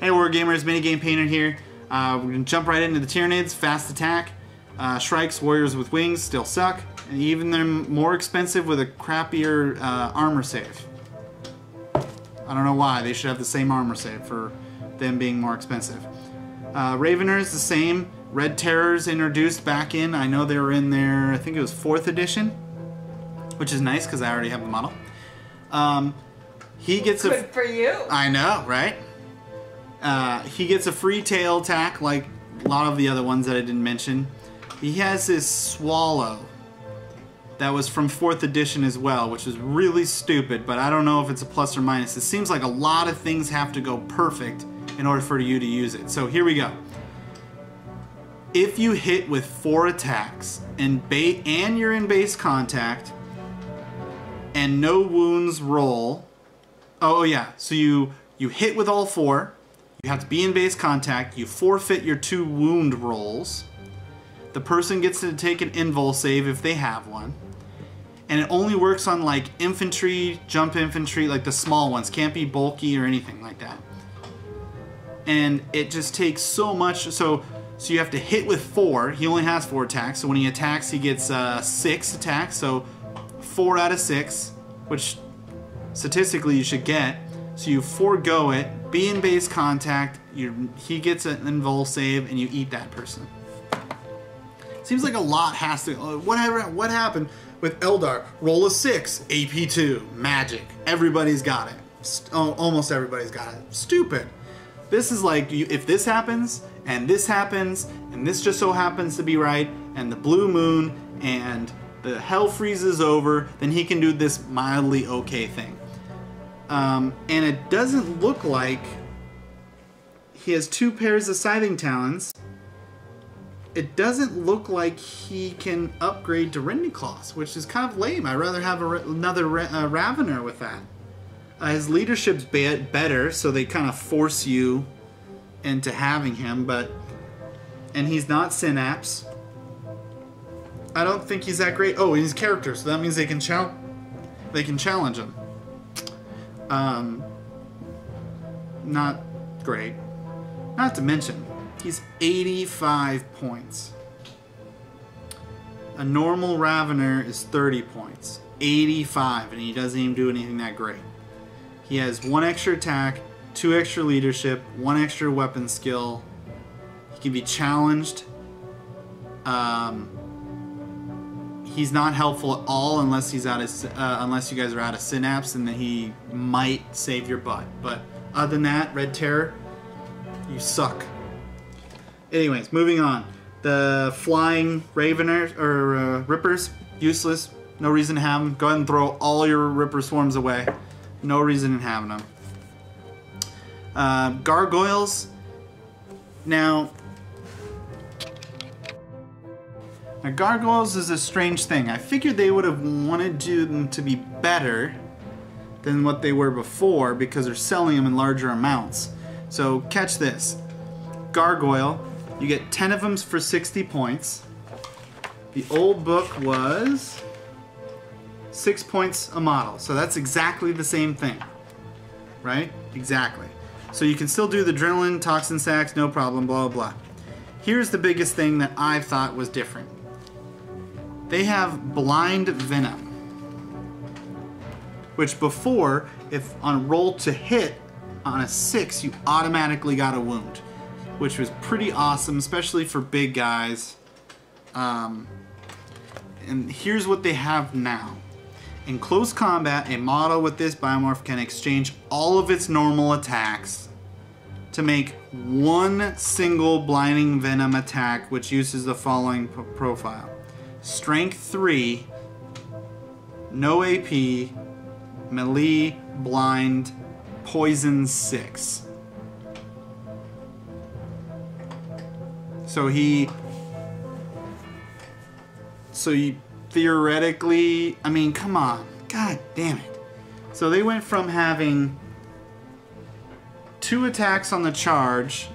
Hey Wargamers, MiniGamePainter here. We're going to jump right into the Tyranids. Fast Attack. Shrikes, Warriors with Wings still suck. And even they're more expensive with a crappier armor save. I don't know why. They should have the same armor save for them being more expensive. Raveners, the same. Red Terrors introduced back in. I know they were in there, I think it was 4th edition. Which is nice because I already have the model. He gets Good for you. I know, right? He gets a free tail attack like a lot of the other ones that I didn't mention. He has this swallow that was from 4th edition as well, which is really stupid, but I don't know if it's a plus or minus. It seems like a lot of things have to go perfect in order for you to use it. So here we go. If you hit with 4 attacks and you're in base contact and no wounds roll, oh yeah, so you hit with all 4. You have to be in base contact. You forfeit your 2 wound rolls. The person gets to take an invul save if they have one. And it only works on like infantry, jump infantry, like the small ones. Can't be bulky or anything like that. And it just takes so much. So you have to hit with 4. He only has 4 attacks. So when he attacks, he gets 6 attacks. So 4 out of 6, which statistically you should get. So you forego it, be in base contact, he gets an invul save, and you eat that person. Seems like a lot has to... What happened with Eldar? Roll a 6, AP 2, magic. Everybody's got it. Almost everybody's got it. Stupid. This is like, if this happens, and this just so happens to be right, and the blue moon, and the hell freezes over, then he can do this mildly okay thing. And it doesn't look like he has 2 pairs of scything talons. It doesn't look like he can upgrade to Rendiclaws, which is kind of lame. I'd rather have another Ravener with that. His leadership's better, so they kind of force you into having him, and he's not Synapse. I don't think he's that great. Oh, he's character, so that means they can challenge him. Not great. Not to mention, he's 85 points. A normal Ravener is 30 points. 85, and he doesn't even do anything that great. He has 1 extra attack, 2 extra leadership, 1 extra weapon skill. He can be challenged. He's not helpful at all unless he's out of, unless you guys are out of Synapse, and then he might save your butt. But other than that, Red Terror, you suck. Anyways, moving on. The flying Raveners or Rippers, useless. No reason to have them. Go ahead and throw all your Ripper swarms away. No reason in having them. Gargoyles. Now, gargoyles is a strange thing. I figured they would have wanted them to be better than what they were before because they're selling them in larger amounts. So catch this. Gargoyle, you get 10 of them for 60 points. The old book was 6 points a model. So that's exactly the same thing. Right? Exactly. So you can still do the adrenaline, toxin sacks, no problem, blah, blah, blah. Here's the biggest thing that I thought was different. They have blind venom, which before, if on roll to hit on a 6, you automatically got a wound, which was pretty awesome, especially for big guys. And here's what they have now. In close combat, a model with this biomorph can exchange all of its normal attacks to make 1 single blinding venom attack, which uses the following profile. Strength 3, no AP, melee, blind, poison 6. So you theoretically, I mean, come on, god damn it. So they went from having 2 attacks on the charge,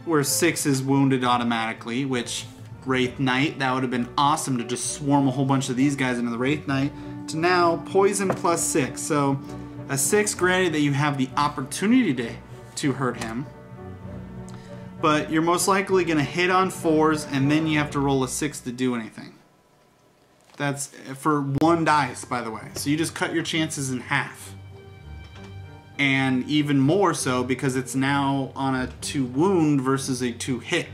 where 6 is wounded automatically, which Wraith Knight, that would have been awesome to just swarm a whole bunch of these guys into the Wraith Knight, to now poison plus 6. So a 6, granted that you have the opportunity to hurt him, but you're most likely going to hit on 4s, and then you have to roll a 6 to do anything. That's for 1 dice, by the way. So you just cut your chances in half. And even more so because it's now on a 2 wound versus a 2 hit.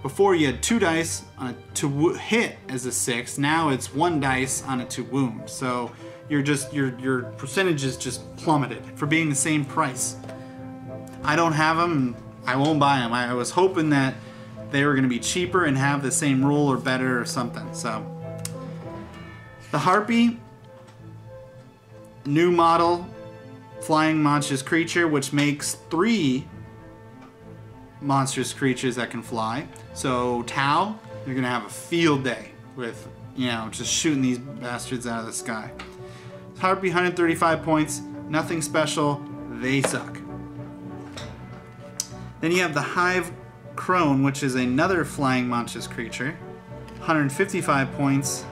Before you had 2 dice on a 2 hit as a 6, now it's 1 dice on a 2 wound. So you're just your percentage is just plummeted for being the same price. I don't have them. I won't buy them. I was hoping that they were going to be cheaper and have the same rule or better or something. So the Harpy, new model, flying monstrous creature, which makes 3 monstrous creatures that can fly. So Tau, you're gonna have a field day with, you know, just shooting these bastards out of the sky. Harpy, 135 points, nothing special, they suck. Then you have the Hive Crone, which is another flying monstrous creature, 155 points.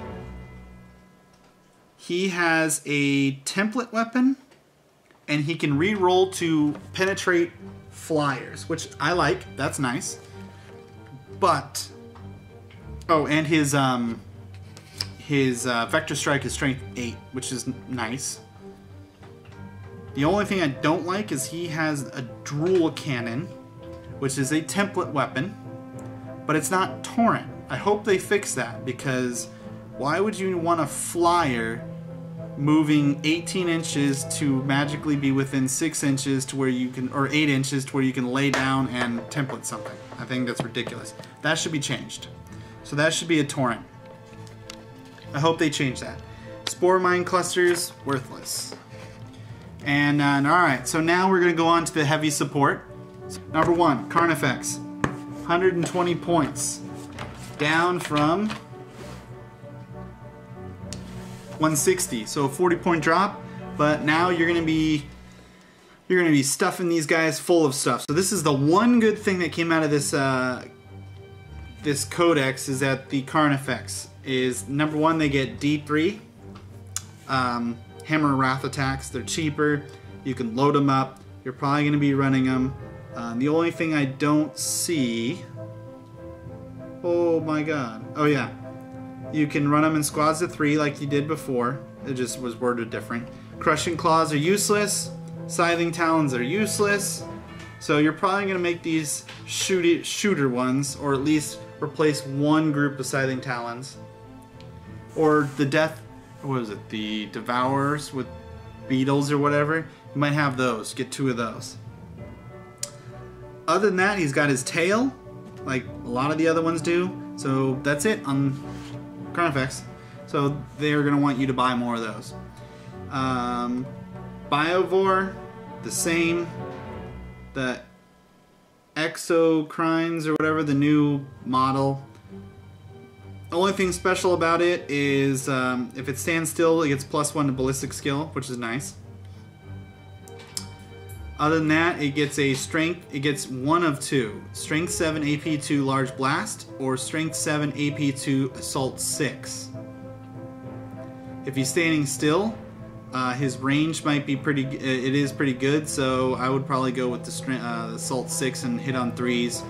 He has a template weapon, and he can re-roll to penetrate flyers, which I like. That's nice. But oh, and his vector strike is strength 8, which is nice. The only thing I don't like is he has a drool cannon, which is a template weapon, but it's not torrent. I hope they fix that, because why would you want a flyer moving 18 inches to magically be within 6 inches to where you can, or 8 inches to where you can lay down and template something? I think that's ridiculous. That should be changed. So that should be a torrent. I hope they change that. Spore mine clusters, worthless. And alright, so now we're going to go on to the heavy support. Number 1, Carnifex, 120 points, down from 160, so a 40-point drop. But now you're gonna be stuffing these guys full of stuff. So this is the one good thing that came out of this this codex, is that the Carnifex is, number 1, they get D3 Hammer Wrath attacks. They're cheaper. You can load them up. You're probably gonna be running them. The only thing I don't see, oh my god, oh yeah, you can run them in squads of 3 like you did before. It just was worded different. Crushing Claws are useless. Scything Talons are useless. So you're probably going to make these shooter ones, or at least replace one group of Scything Talons. Or the the Devourers with beetles or whatever. You might have those. Get 2 of those. Other than that, he's got his tail, like a lot of the other ones do. So that's it on Carnifex. So they're going to want you to buy more of those. Biovore, the same. The Exocrines or whatever, the new model. The only thing special about it is if it stands still, it gets +1 to ballistic skill, which is nice. Other than that, it gets a strength. It gets 1 of 2: strength 7 AP 2 large blast, or strength 7 AP 2 assault 6. If he's standing still, his range might be pretty. It is pretty good, so I would probably go with the assault 6 and hit on 3s,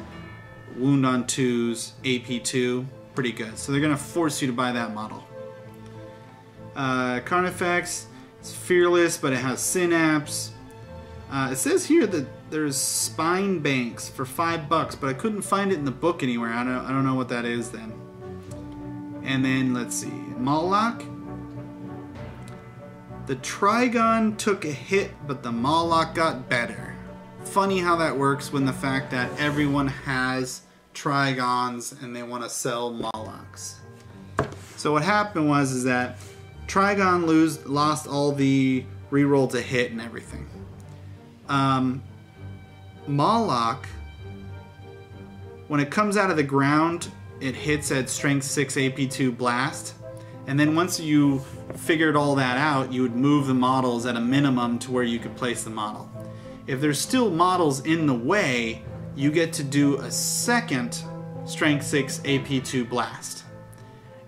wound on 2s, AP 2. Pretty good. So they're gonna force you to buy that model. Carnifex, it's fearless, but it has synapse. It says here that there's spine banks for $5, but I couldn't find it in the book anywhere. I don't know what that is then. And then let's see, Moloch. The Trigon took a hit, but the Moloch got better. Funny how that works when the fact that everyone has Trigons and they want to sell Molochs. So what happened was that Trigon lost all the reroll to hit and everything. Moloch, when it comes out of the ground, it hits at strength 6 AP 2 blast, and then once you figured all that out, you would move the models at a minimum to where you could place the model. If there's still models in the way, you get to do a second strength 6 AP 2 blast.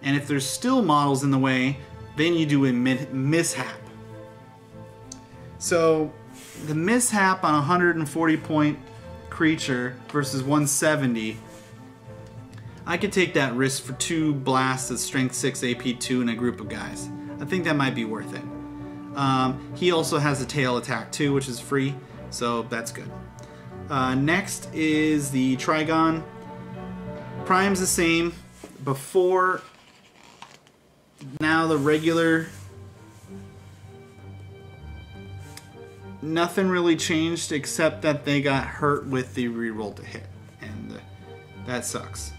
And if there's still models in the way, then you do a mishap. So the mishap on a 140 point creature versus 170, I could take that risk for 2 blasts of strength 6 AP 2 in a group of guys. I think that might be worth it. He also has a tail attack too, which is free, so that's good. Next is the Trigon. Prime's the same. Before, now the regular. Nothing really changed except that they got hurt with the reroll to hit, and that sucks.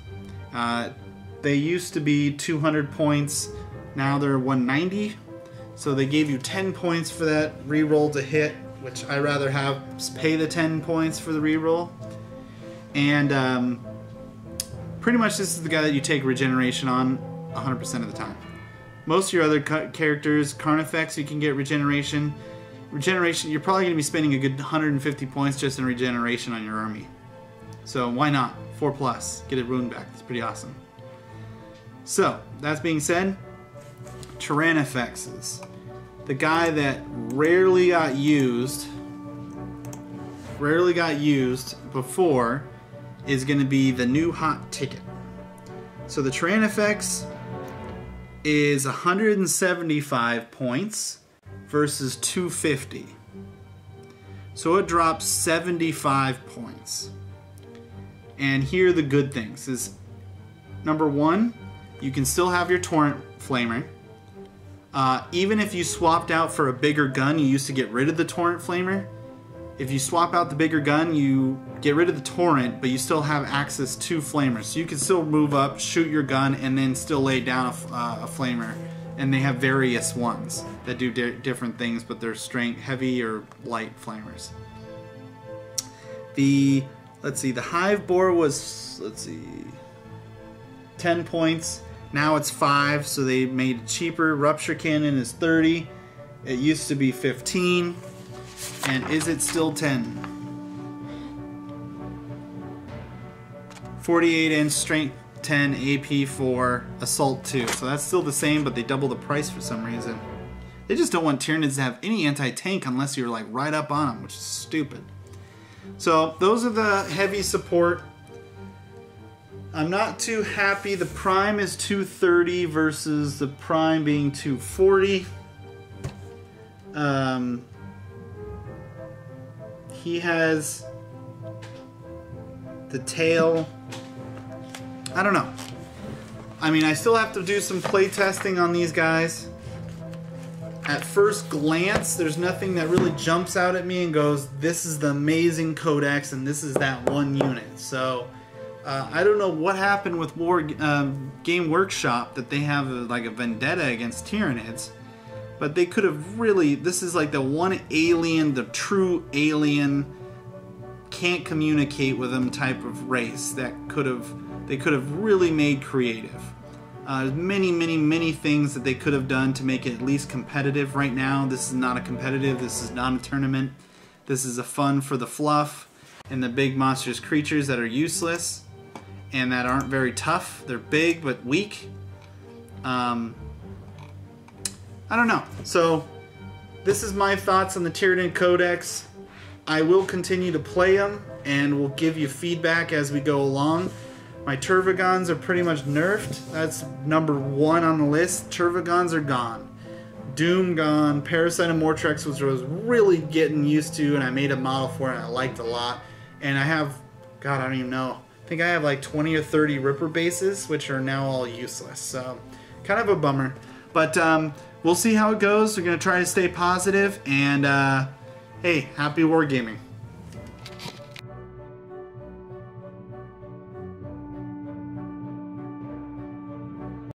They used to be 200 points, now they're 190. So they gave you 10 points for that reroll to hit, which I rather have pay the 10 points for the reroll. And pretty much this is the guy that you take regeneration on 100% of the time. Most of your other characters, Carnifex, you can get regeneration. Regeneration, you're probably going to be spending a good 150 points just in regeneration on your army. So why not? 4+. Get it rune back. It's pretty awesome. So, that being said, Tyrannifexes. The guy that rarely got used before is going to be the new hot ticket. So the Tyrannifex is 175 points versus 250. So it drops 75 points. And here are the good things is, number one, you can still have your Torrent Flamer. Even if you swapped out for a bigger gun, you used to get rid of the Torrent Flamer. If you swap out the bigger gun, you get rid of the Torrent, but you still have access to Flamers. So you can still move up, shoot your gun, and then still lay down a Flamer. And they have various ones that do different things, but they're strength, heavy or light Flamers. The Hive Boar was, 10 points. Now it's 5, so they made it cheaper. Rupture Cannon is 30. It used to be 15. And is it still 10? 48-inch strength 10, AP 4, assault 2. So that's still the same, but they double the price for some reason. They just don't want Tyranids to have any anti-tank unless you're like right up on them, which is stupid. So those are the heavy support. I'm not too happy. The Prime is 230 versus the Prime being 240. He has the tail. I don't know. I mean, I still have to do some play testing on these guys. At first glance, there's nothing that really jumps out at me and goes, this is the amazing codex and this is that one unit. So I don't know what happened with Game Workshop that they have like a vendetta against Tyranids. But they could have really, this is like the one alien, the true alien, can't communicate with them type of race that they could have really made creative. Many things that they could have done to make it at least competitive. Right now, this is not a competitive, this is not a tournament. This is a fun for the fluff and the big monstrous creatures that are useless and that aren't very tough. They're big but weak. I don't know. So, this is my thoughts on the Tyranids Codex. I will continue to play them, and we'll give you feedback as we go along. My Tervagons are pretty much nerfed. That's number 1 on the list. Tervagons are gone. Doom gone. Parasite and Mortrex, which I was really getting used to, and I made a model for it, and I liked a lot. And I have, God, I don't even know. I think I have like 20 or 30 Ripper bases, which are now all useless. So, kind of a bummer. But, we'll see how it goes. We're going to try to stay positive, and hey, happy wargaming.